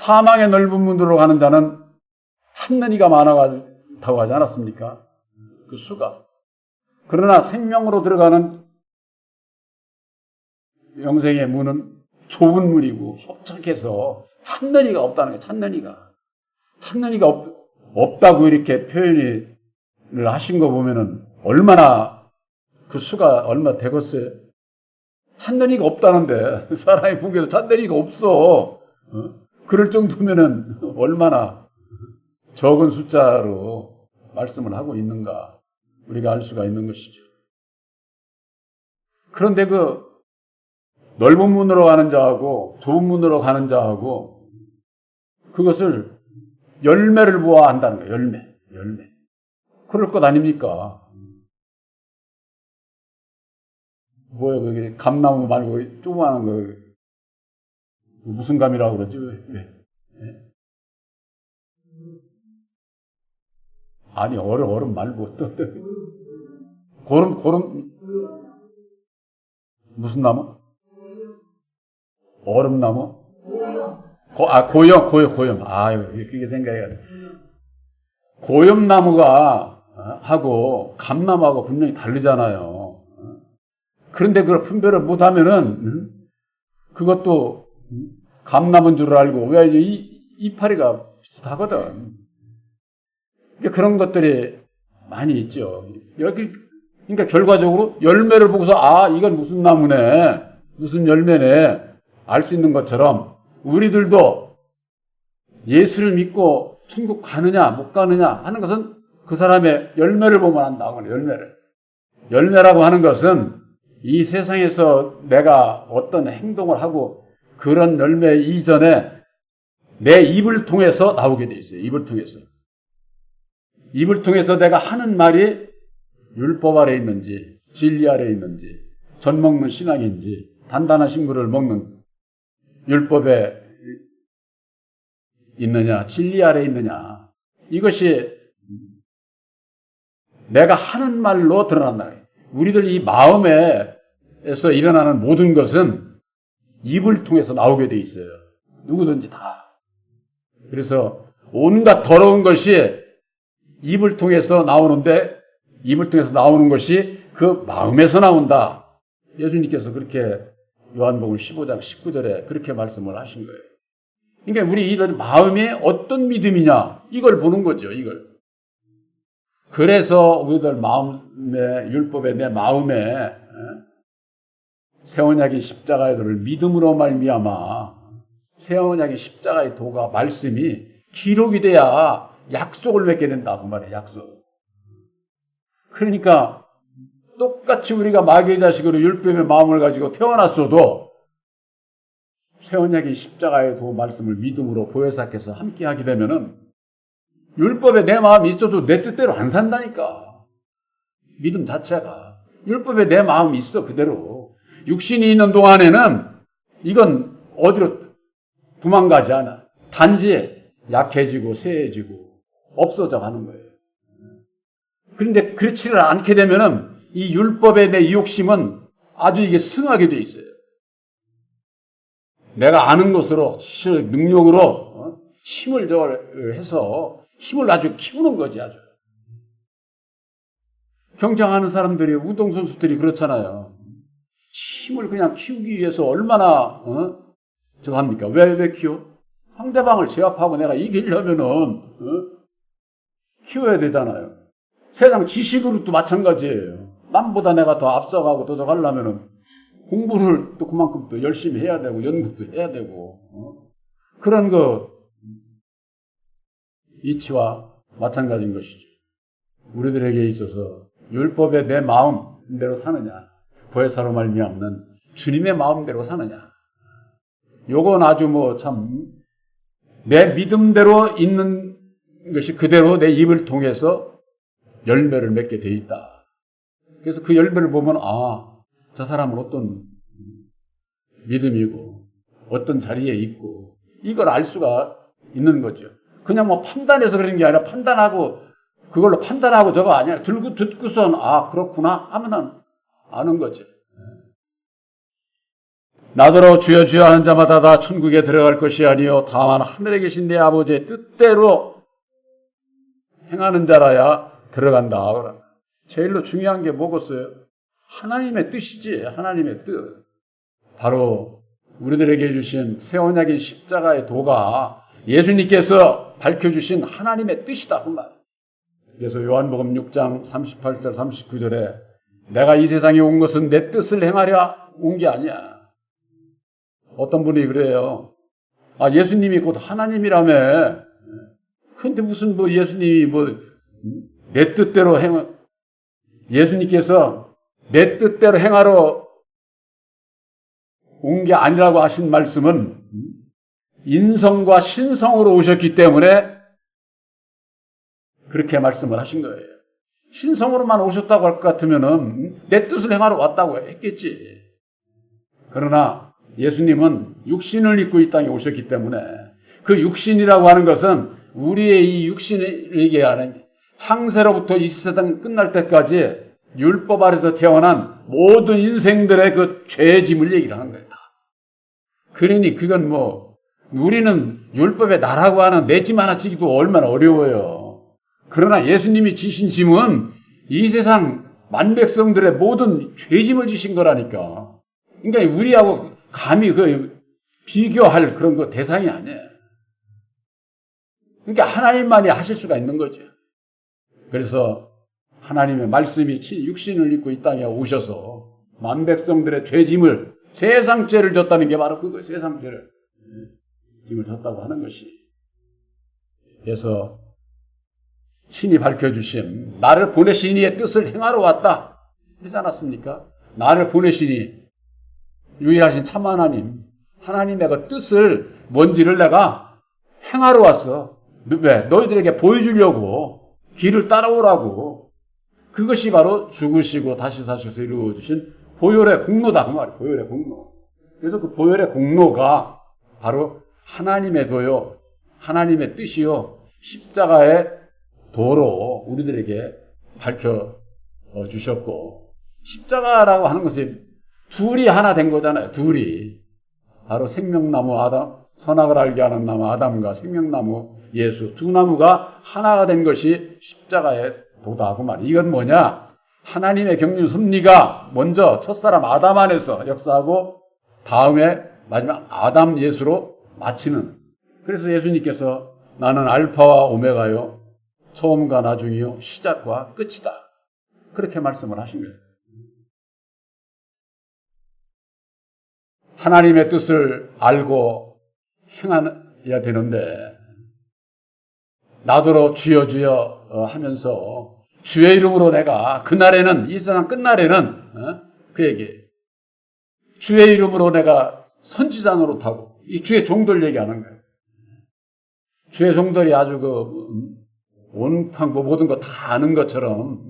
사망의 넓은 문으로 가는 자는 찾는 이가 많아다고 하지 않았습니까? 그 수가. 그러나 생명으로 들어가는 영생의 문은 좁은 문이고 협착해서 찾는 이가 없다는 거예요. 찾는 이가 없다고 이렇게 표현을 하신 거 보면은 얼마나 그 수가 얼마 되겠어요? 찾는 이가 없다는데 사람이 보기에도 찾는 이가 없어. 그럴 정도면은 얼마나 적은 숫자로 말씀을 하고 있는가 우리가 알 수가 있는 것이죠. 그런데 그 넓은 문으로 가는 자하고 좁은 문으로 가는 자하고 그것을 열매를 보아 한다는 거예요. 열매. 그럴 것 아닙니까? 뭐예요? 그게 감나무 말고 조그마한 거 무슨 감이라고 그러지? 왜? 아니 얼음 말고 또 고름 무슨 나무? 얼음나무? 고염. 아유, 그게 생각이 안 나. 고염나무가 하고 감나무하고 분명히 다르잖아요. 그런데 그걸 분별을 못하면은 그것도 감나무인 줄 알고 왜 이제 이파리가 비슷하거든. 그러니까 그런 것들이 많이 있죠. 여기 그러니까 결과적으로 열매를 보고서 이건 무슨 나무네, 무슨 열매네 알 수 있는 것처럼 우리들도 예수를 믿고 천국 가느냐 못 가느냐 하는 것은 그 사람의 열매를 보면 안다고 그래요. 열매라고 하는 것은 이 세상에서 내가 어떤 행동을 하고 그런 열매 이전에 내 입을 통해서 나오게 돼 있어요. 입을 통해서 내가 하는 말이 율법 아래 있는지 진리 아래 있는지 젖 먹는 신앙인지 단단한 식물을 먹는 율법에 있느냐 진리 아래 있느냐 이것이 내가 하는 말로 드러난다. 우리들 이 마음에서 일어나는 모든 것은 입을 통해서 나오게 돼 있어요. 누구든지 다. 그래서 온갖 더러운 것이 입을 통해서 나오는데 입을 통해서 나오는 것이 그 마음에서 나온다. 예수님께서 그렇게 요한복음 15장 19절에 그렇게 말씀을 하신 거예요. 그러니까 우리 이들 마음이 어떤 믿음이냐 이걸 보는 거죠. 이걸. 그래서 우리들 마음의 율법에 내 마음에 새 언약의 십자가의 도를 믿음으로 말미암아 새 언약의 십자가의 도가 말씀이 기록이 돼야 약속을 맺게 된다 그 말이에요. 약속. 그러니까 똑같이 우리가 마귀의 자식으로 율법의 마음을 가지고 태어났어도 새 언약의 십자가의 도 말씀을 믿음으로 보혜사께서 함께 하게 되면은 율법에 내 마음이 있어도 내 뜻대로 안 산다니까. 믿음 자체가. 율법에 내 마음이 있어 그대로. 육신이 있는 동안에는 이건 어디로 도망가지 않아. 단지 약해지고 쇠해지고 없어져 가는 거예요. 그런데 그렇지를 않게 되면은 이 율법의 내 욕심은 아주 이게 승하게 돼 있어요. 내가 아는 것으로 능력으로 힘을 해서 힘을 아주 키우는 거지 아주. 경쟁하는 사람들이 운동선수들이 그렇잖아요. 힘을 그냥 키우기 위해서 얼마나 저거 합니까? 왜 키워? 상대방을 제압하고 내가 이기려면은 키워야 되잖아요. 세상 지식으로도 마찬가지예요. 남보다 내가 더 앞서가고 더 가려면은 공부를 또 그만큼 또 열심히 해야 되고 연구도 해야 되고 그런 거 이치와 마찬가지인 것이죠. 우리들에게 있어서 율법의 내 마음대로 사느냐 보혜사로 말미암는 주님의 마음대로 사느냐 요건 아주 참 내 믿음대로 있는 것이 그대로 내 입을 통해서 열매를 맺게 돼 있다. 그래서 그 열매를 보면 저 사람은 어떤 믿음이고 어떤 자리에 있고 이걸 알 수가 있는 거죠. 그냥 판단해서 그런 게 아니라 그걸로 판단하고 저거 아니야. 듣고선 그렇구나 하면은 아는 거죠. 나더러 주여 주여 하는 자마다 다 천국에 들어갈 것이 아니요 다만 하늘에 계신 내 아버지의 뜻대로 행하는 자라야 들어간다. 제일로 중요한 게 뭐겠어요? 하나님의 뜻이지. 하나님의 뜻. 바로 우리들에게 주신 새 언약인 십자가의 도가 예수님께서 밝혀주신 하나님의 뜻이다. 그 말. 그래서 요한복음 6장 38절 39절에 내가 이 세상에 온 것은 내 뜻을 행하려 온 게 아니야. 어떤 분이 그래요. 아, 예수님이 곧 하나님이라며. 근데 무슨 예수님이 내 뜻대로 예수님께서 내 뜻대로 행하러 온 게 아니라고 하신 말씀은 인성과 신성으로 오셨기 때문에 그렇게 말씀을 하신 거예요. 신성으로만 오셨다고 할 것 같으면은 내 뜻을 행하러 왔다고 했겠지. 그러나 예수님은 육신을 입고 이 땅에 오셨기 때문에 그 육신이라고 하는 것은 우리의 이 육신을 얘기하는 창세로부터 이 세상 끝날 때까지 율법 아래서 태어난 모든 인생들의 그 죄의 짐을 얘기를 하는 거예요. 그러니 그건 우리는 율법에 나라고 하는 내 짐 하나 지기도 얼마나 어려워요. 그러나 예수님이 지신 짐은 이 세상 만백성들의 모든 죄짐을 지신 거라니까. 그러니까 우리하고 감히 비교할 그런 거 대상이 아니에요. 그러니까 하나님만이 하실 수가 있는 거죠. 그래서 하나님의 말씀이 육신을 입고 이 땅에 오셔서 만백성들의 죄짐을 세상 죄를 졌다는 게 바로 그거예요. 세상 죄를 짐을 졌다고 하는 것이. 그래서 신이 밝혀주신 나를 보내신 이의 뜻을 행하러 왔다. 그러지 않았습니까? 나를 보내시니 유일하신 참 하나님, 하나님의 그 뜻을 뭔지를 내가 행하러 왔어. 왜? 너희들에게 보여주려고 길을 따라오라고. 그것이 바로 죽으시고 다시 사셔서 이루어주신 보혈의 공로다. 그 말이에요. 보혈의 공로. 그래서 그 보혈의 공로가 바로 하나님의 도요, 하나님의 뜻이요, 십자가의 도로 우리들에게 밝혀주셨고, 십자가라고 하는 것이 둘이 하나 된 거잖아요. 둘이. 바로 생명나무 아담, 선악을 알게 하는 나무 아담과 생명나무 예수, 두 나무가 하나가 된 것이 십자가의 도다. 그 말이에요. 이건 뭐냐? 하나님의 경륜 섭리가 먼저 첫사람 아담 안에서 역사하고 다음에 마지막 아담 예수로 마치는. 그래서 예수님께서 나는 알파와 오메가요, 처음과 나중이요, 시작과 끝이다. 그렇게 말씀을 하신 거예요. 하나님의 뜻을 알고 행해야 되는데 나더러 주여 주여 하면서 주의 이름으로 내가 그날에는, 이 세상 끝날에는 그 얘기예요. 주의 이름으로 내가 선지자 노릇하고, 이 주의 종들 얘기하는 거예요. 주의 종들이 아주 온팡고 모든 거 다 아는 것처럼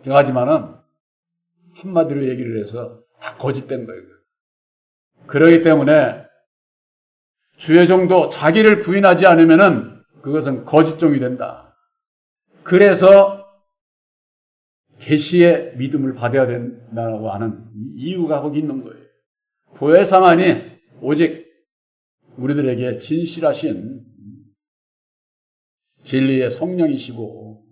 하지만은 한마디로 얘기를 해서 다 거짓된 거예요. 그러기 때문에 주의 종도 자기를 부인하지 않으면은 그것은 거짓종이 된다. 그래서 계시의 믿음을 받아야 된다고 하는 이유가 거기 있는 거예요. 보혜사만이 오직 우리들에게 진실하신 진리의 성령이시고,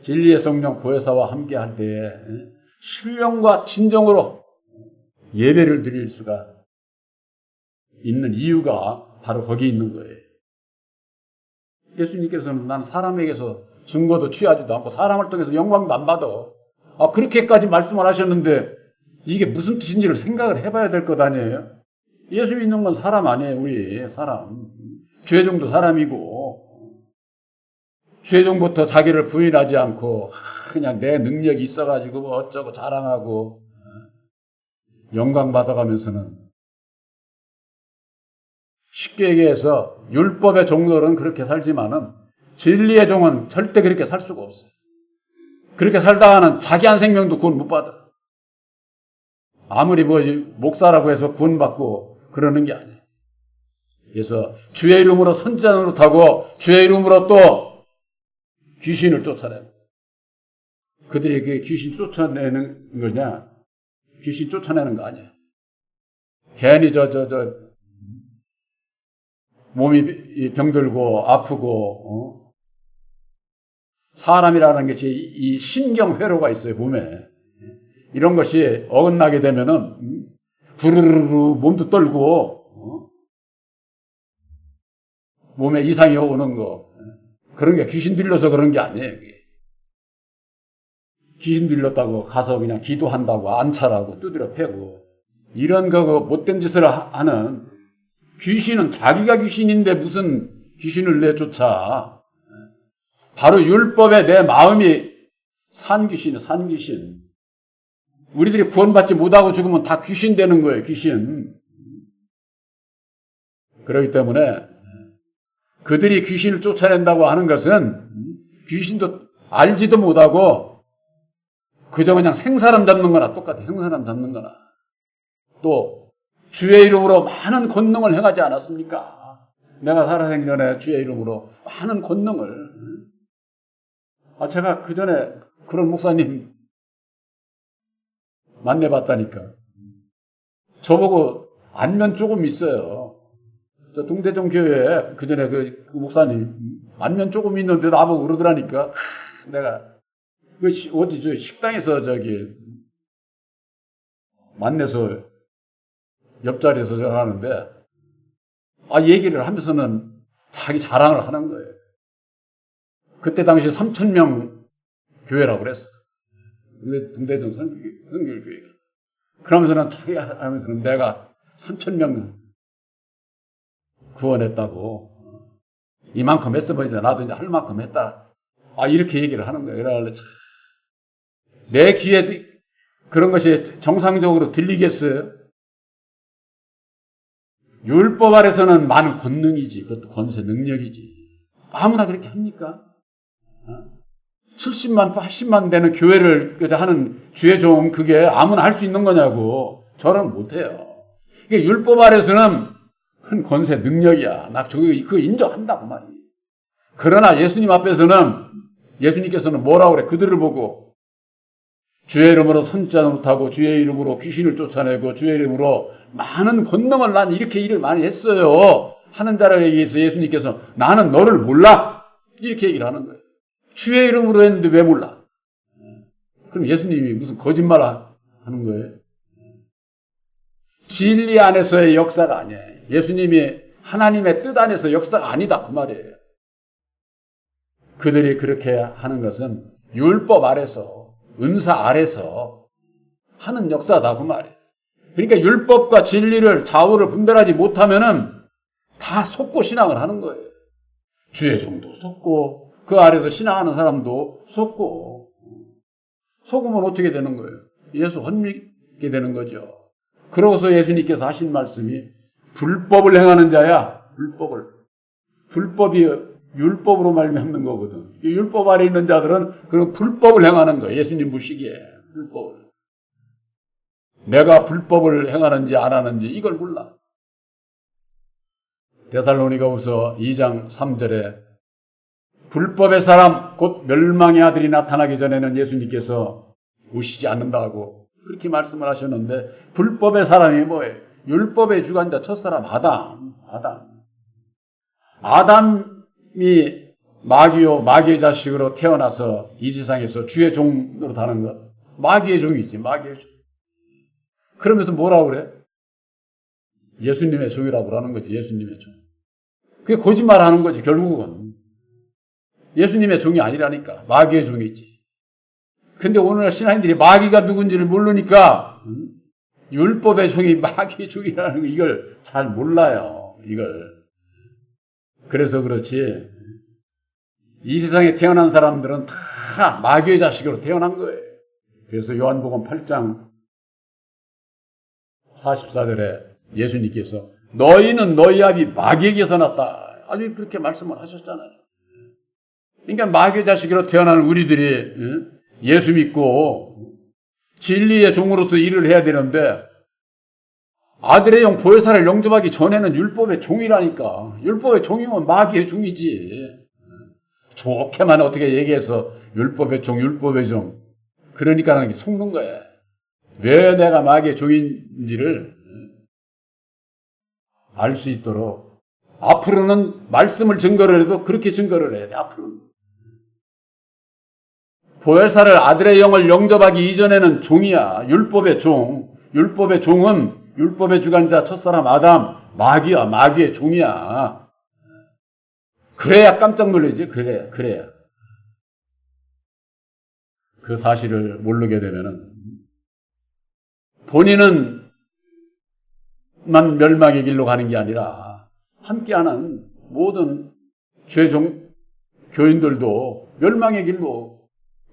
진리의 성령 보혜사와 함께 할 때에 신령과 진정으로 예배를 드릴 수가 있는 이유가 바로 거기 있는 거예요. 예수님께서는 난 사람에게서 증거도 취하지도 않고 사람을 통해서 영광도 안 받아. 그렇게까지 말씀을 하셨는데 이게 무슨 뜻인지를 생각을 해봐야 될 것 아니에요? 예수 믿는 건 사람 아니에요. 우리 사람. 죄종도 사람이고, 죄종부터 자기를 부인하지 않고 그냥 내 능력이 있어가지고 어쩌고 자랑하고 영광 받아가면서는, 쉽게 얘기해서 율법의 종들은 그렇게 살지만은 진리의 종은 절대 그렇게 살 수가 없어요. 그렇게 살다가는 자기 한 생명도 구원 못 받아. 아무리 목사라고 해서 구원받고 그러는 게 아니에요. 그래서 주의 이름으로 선지자 노릇하고 주의 이름으로 또 귀신을 쫓아내고, 그들이 그 귀신 쫓아내는 거냐? 귀신 쫓아내는 거 아니에요. 괜히 몸이 병들고 아프고, 사람이라는 것이 이 신경회로가 있어요, 몸에. 이런 것이 어긋나게 되면은, 부르르르 몸도 떨고, 몸에 이상이 오는 거. 그런 게 귀신 들려서 그런 게 아니에요, 그게. 귀신 들렸다고 가서 그냥 기도한다고 안차라고 두드려 패고, 이런 거 못된 짓을 하는 귀신은 자기가 귀신인데 무슨 귀신을 내쫓아. 바로 율법에 내 마음이 산 귀신이에요, 산 귀신. 우리들이 구원받지 못하고 죽으면 다 귀신 되는 거예요, 귀신. 그렇기 때문에 그들이 귀신을 쫓아낸다고 하는 것은 귀신도 알지도 못하고 그저 그냥 생사람 잡는 거나 똑같아, 생사람 잡는 거나. 또 주의 이름으로 많은 권능을 행하지 않았습니까? 내가 살아생전에 주의 이름으로 많은 권능을. 제가 그 전에 그런 목사님 만나봤다니까. 저보고 안면 조금 있어요. 저 동대전 교회에 그 전에 그 목사님 안면 조금 있는데 나보고 그러더라니까. 내가 어디 저 식당에서 저기 만나서 옆자리에서 전화하는데 얘기를 하면서는 자기 자랑을 하는 거예요. 그때 당시 3,000명 교회라고 그랬어. 동대전 선교교회가. 그러면서는 자기가 하면서는 내가 3,000명 구원했다고. 이만큼 했어버리자. 나도 이제 할 만큼 했다. 이렇게 얘기를 하는 거예요. 그래서 내 귀에 그런 것이 정상적으로 들리겠어요? 율법 아래서는 많은 권능이지. 그것도 권세 능력이지. 아무나 그렇게 합니까? 70만, 80만 되는 교회를 하는 주의 종, 그게 아무나 할 수 있는 거냐고. 저는 못해요. 이게 율법 아래서는 큰 권세 능력이야. 나 그거 인정한다고 말이에요. 그러나 예수님 앞에서는, 예수님께서는 뭐라고 그래? 그들을 보고 주의 이름으로 선지자 노릇하고 주의 이름으로 귀신을 쫓아내고 주의 이름으로 많은 권능을 난 이렇게 일을 많이 했어요. 하는 자를 얘기해서 예수님께서 나는 너를 몰라. 이렇게 얘기를 하는 거예요. 주의 이름으로 했는데 왜 몰라? 그럼 예수님이 무슨 거짓말 하는 거예요? 진리 안에서의 역사가 아니에요. 예수님이 하나님의 뜻 안에서 역사가 아니다. 그 말이에요. 그들이 그렇게 하는 것은 율법 아래서, 은사 아래서 하는 역사다. 그 말이에요. 그러니까 율법과 진리를, 좌우를 분별하지 못하면은 다 속고 신앙을 하는 거예요. 주의 종도 속고, 그 아래서 신앙하는 사람도 속고, 속으면 어떻게 되는 거예요? 예수 헛믿게 되는 거죠. 그러고서 예수님께서 하신 말씀이 불법을 행하는 자야. 불법이 율법으로 말미암는 거거든. 이 율법 아래 있는 자들은 그 불법을 행하는 거예요. 예수님 보시기에 불법을. 내가 불법을 행하는지 안 하는지 이걸 몰라. 데살로니가후서 2장 3절에 불법의 사람 곧 멸망의 아들이 나타나기 전에는 예수님께서 오시지 않는다고 그렇게 말씀을 하셨는데, 불법의 사람이 뭐예요? 율법의 주관자 첫사람 아담이 마귀의 자식으로 태어나서 이 세상에서 주의 종으로 다는 것. 마귀의 종이지, 마귀의 종. 그러면서 뭐라고 그래? 예수님의 종이라고 그러는 거지, 예수님의 종. 그게 거짓말 하는 거지, 결국은. 예수님의 종이 아니라니까. 마귀의 종이지. 근데 오늘날 신앙인들이 마귀가 누군지를 모르니까, 율법의 종이 마귀의 종이라는 거, 이걸 잘 몰라요, 이걸. 그래서 그렇지, 이 세상에 태어난 사람들은 다 마귀의 자식으로 태어난 거예요. 그래서 요한복음 8장 44절에 예수님께서 너희는 너희 아비 마귀에게서 났다. 아주 그렇게 말씀을 하셨잖아요. 그러니까 마귀의 자식으로 태어난 우리들이 예수 믿고 진리의 종으로서 일을 해야 되는데, 아들의 영 보혜사를 영접하기 전에는 율법의 종이라니까. 율법의 종이면 마귀의 종이지. 좋게만 어떻게 얘기해서 율법의 종, 율법의 종. 그러니까 속는 거야. 왜 내가 마귀의 종인지를 알 수 있도록 앞으로는 말씀을 증거를 해도 그렇게 증거를 해야 돼. 앞으로는. 보혜사를 아들의 영을 영접하기 이전에는 종이야. 율법의 종. 율법의 종은 율법의 주관자 첫사람 아담, 마귀야. 마귀의 종이야. 그래야 깜짝 놀라지. 그래야. 그 사실을 모르게 되면은 본인은 만 멸망의 길로 가는 게 아니라 함께하는 모든 죄종 교인들도 멸망의 길로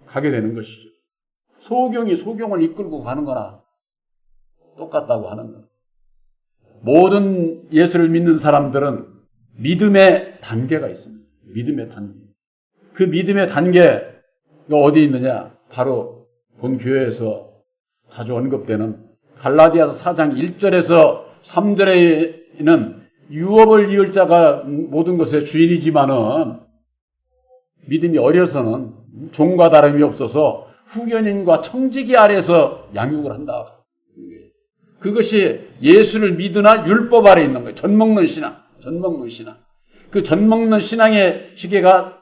가게 되는 것이죠. 소경이 소경을 이끌고 가는 거나 똑같다고 하는 것. 모든 예수를 믿는 사람들은 믿음의 단계가 있습니다. 믿음의 단계. 그 믿음의 단계가 어디 있느냐? 바로 본 교회에서 자주 언급되는 갈라디아서 4장 1절에서 3절에는 유업을 이을 자가 모든 것의 주인이지만은 믿음이 어려서는 종과 다름이 없어서 후견인과 청지기 아래에서 양육을 한다. 그것이 예수를 믿으나 율법 아래 있는 거예요. 젖먹는 신앙. 그 젖먹는 신앙의 시계가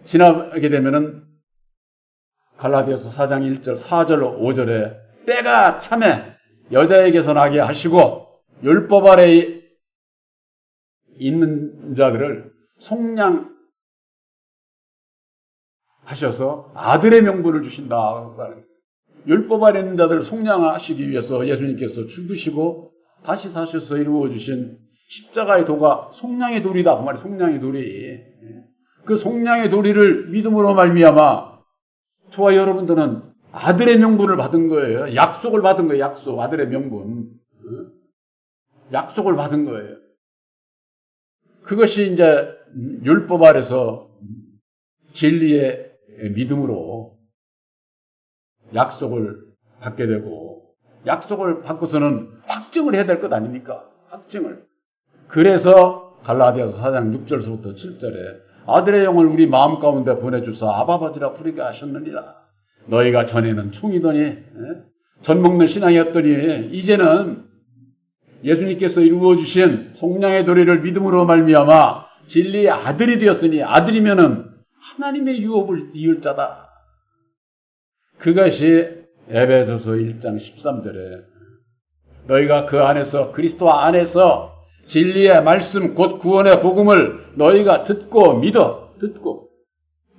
지나게 되면은 갈라디아서 4장 1절, 4절, 5절에 때가 참에 여자에게서 나게 하시고 율법 아래 있는 자들을 속량하셔서 아들의 명분을 주신다. 율법 아래 있는 자들을 속량하시기 위해서 예수님께서 죽으시고 다시 사셔서 이루어 주신 십자가의 도가 속량의 도리다. 그 말이 속량의 도리. 그 속량의 도리를 믿음으로 말미암아 저와 여러분들은 아들의 명분을 받은 거예요. 약속을 받은 거예요. 약속. 아들의 명분. 약속을 받은 거예요. 그것이 이제 율법 아래서 진리의 믿음으로 약속을 받게 되고 약속을 받고서는 확증을 해야 될 것 아닙니까? 확증을. 그래서 갈라디아서 4장 6절서부터 7절에 아들의 영을 우리 마음 가운데 보내주사 아바아버지라 부르게 하셨느니라. 너희가 전에는 총이더니 젖먹는 신앙이었더니 이제는 예수님께서 이루어주신 속량의 도리를 믿음으로 말미암아 진리의 아들이 되었으니 아들이면은 하나님의 유업을 이을 자다. 그것이 에베소서 1장 13절에 너희가 그 안에서 그리스도 안에서 진리의 말씀 곧 구원의 복음을 너희가 듣고 믿어.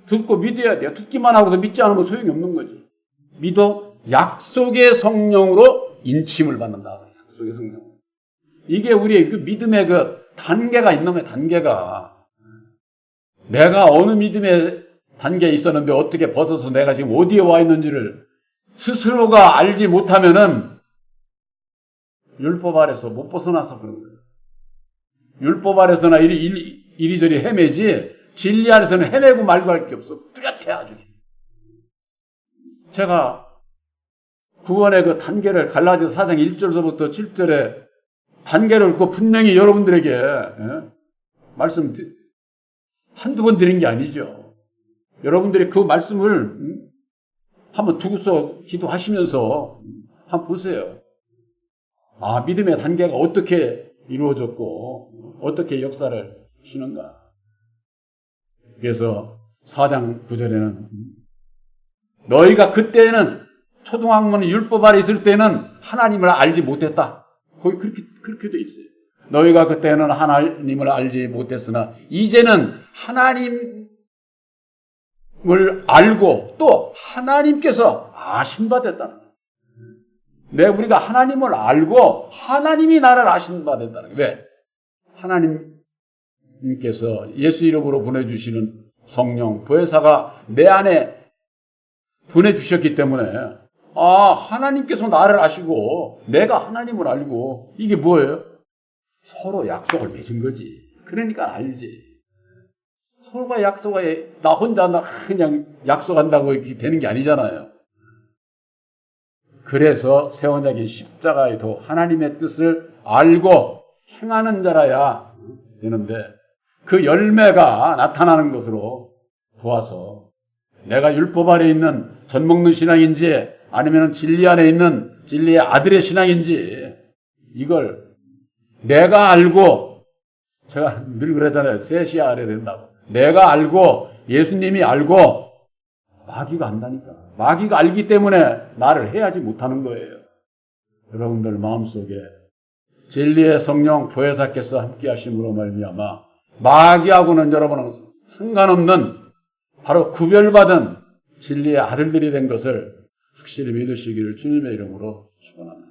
듣고 믿어야 돼요. 듣기만 하고서 믿지 않으면 소용이 없는 거지. 믿어 약속의 성령으로 인침을 받는다. 약속의 성령. 이게 우리의 그 믿음의 그 단계가 있는 거예요. 단계가. 내가 어느 믿음의 단계에 있었는데 어떻게 벗어서 내가 지금 어디에 와 있는지를 스스로가 알지 못하면은 율법 아래서 못 벗어나서 그런 거예요. 율법 아래서나 이리저리 헤매지 진리 아래서는 헤매고 말고 할 게 없어. 뚜렷해 아주. 제가 구원의 그 단계를 갈라디아서 4장 1절서부터 7절에 단계를 그 분명히 여러분들에게 말씀 한두 번 드린 게 아니죠. 여러분들이 그 말씀을 한번 두고서 기도하시면서 한번 보세요. 아, 믿음의 단계가 어떻게 이루어졌고 어떻게 역사를 하시는가. 그래서 4장 9절에는 너희가 그때는 초등학문 율법 아래 있을 때는 하나님을 알지 못했다. 거기 그렇게 돼 있어요. 너희가 그때는 하나님을 알지 못했으나 이제는 하나님을 알고 또 하나님께서 아심받았다는 거예요. 우리가 하나님을 알고 하나님이 나를 아심받았다는 거예요. 왜? 하나님께서 예수 이름으로 보내주시는 성령, 보혜사가 내 안에 보내주셨기 때문에 하나님께서 나를 아시고 내가 하나님을 알고 이게 뭐예요? 서로 약속을 맺은 거지. 그러니까 알지. 서로가 약속에 나 혼자 그냥 약속한다고 이렇게 되는 게 아니잖아요. 그래서 새 언약인 십자가에도 하나님의 뜻을 알고 행하는 자라야 되는데 그 열매가 나타나는 것으로 도와서 내가 율법 아래 있는 젖먹는 신앙인지 아니면 진리 안에 있는 진리의 아들의 신앙인지 이걸 내가 알고, 제가 늘 그러잖아요. 셋이 알아야 된다고. 내가 알고, 예수님이 알고, 마귀가 안다니까. 마귀가 알기 때문에 나를 해하지 못하는 거예요. 여러분들 마음속에 진리의 성령 보혜사께서 함께 하심으로 말미암아 마귀하고는 여러분은 상관없는 바로 구별받은 진리의 아들들이 된 것을 확실히 믿으시기를 주님의 이름으로 축원합니다.